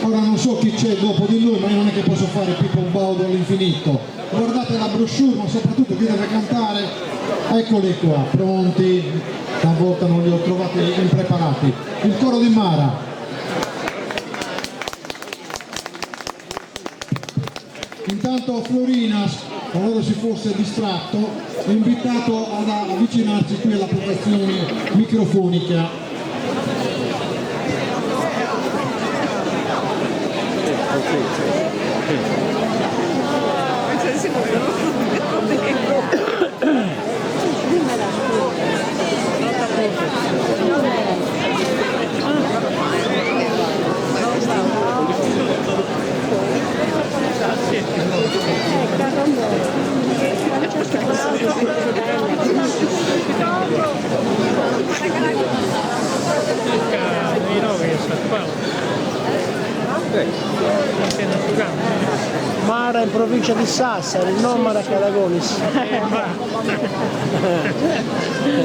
Ora non so chi c'è dopo di lui, ma io non è che posso fare Pippo Baudo all'infinito. Guardate la brochure, ma soprattutto chi deve cantare, eccoli qua, pronti, stavolta non li ho trovati impreparati. Il coro di Mara. Intanto Florinas, qualora si fosse distratto, è invitato ad avvicinarsi qui alla protezione microfonica. Mara in provincia di Sassari, non Mara Caragonis.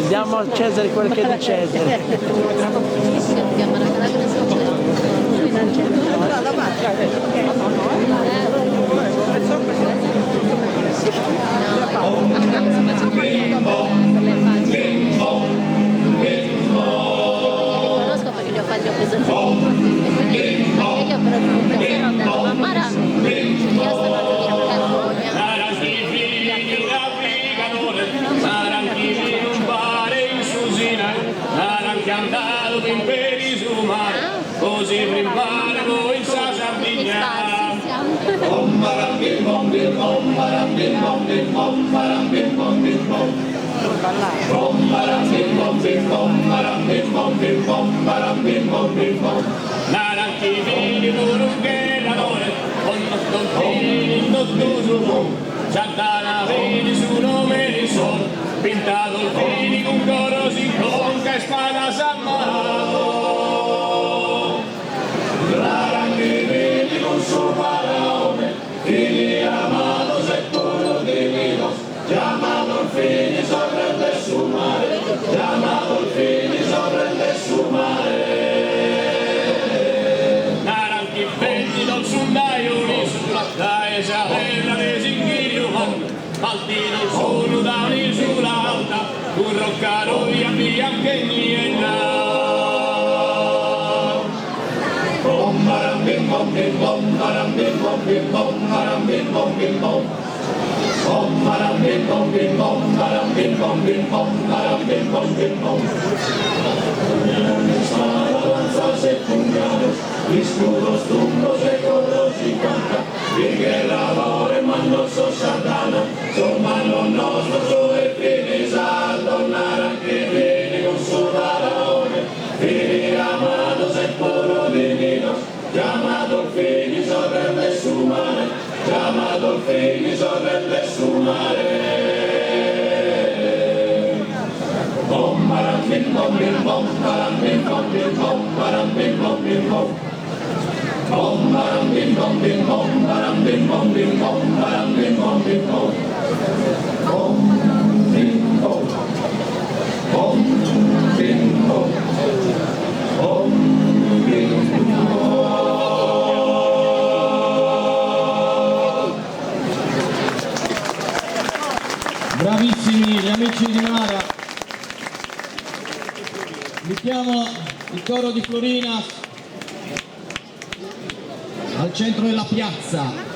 Diamo al Cesare quel che è di Cesare. Conosco perché li ho fatti, ho preso il film e quindi anche io però ho detto ma Mara io sto a dire California. Così prepara voi in Sardegna. Bom baram bim bom bim bom baram bim bom bim bom baram bim bom bim bom. Bom baram bim bom bim bom baram bim bom bim bom baram bim bom bim bom. Naranchi vini durunghe la nore, con fini tutto su bom. Santana vini su nome di sol, pintato il vini con coro si conca e spada s'ammarato. Su faraone, fini amados e puro divinos, llamado el fini sobre el de su mare, llamado el fini sobre el de su mare. Naranchi fendi dal sundaio un'isola, da esa terra dei singhieri umani, Maltino il solo da un'isola alta, un roccaro via bianca e niente. Bom baram bim bom bim bom baram bim bom bim bom baram bim bom bim bom. Bom baram bim bom bim bom baram bim bom bim bom baram bim bom bim bom. Spada lanzas e puñales, escudos, tumbos e corros y canta, y guerradores mandosos satana, son manos nostros e finis al tornar a que viene con su faraone, fini amados e puro divinos, llamado el fini sobre el de su mare, llamado el fini sobre el de su mare. Bom baram bim bom bim bom baram bim bom bim bom baram bim bom bim bom. Bom baram bim bom bim bom baram bim bom bim bom baram bim bom bim bom. Bom bim bom. Bom bim bom. Bom bim bom. Bravissimi gli amici di Mara. Invitiamo il coro di Florinas al centro della piazza.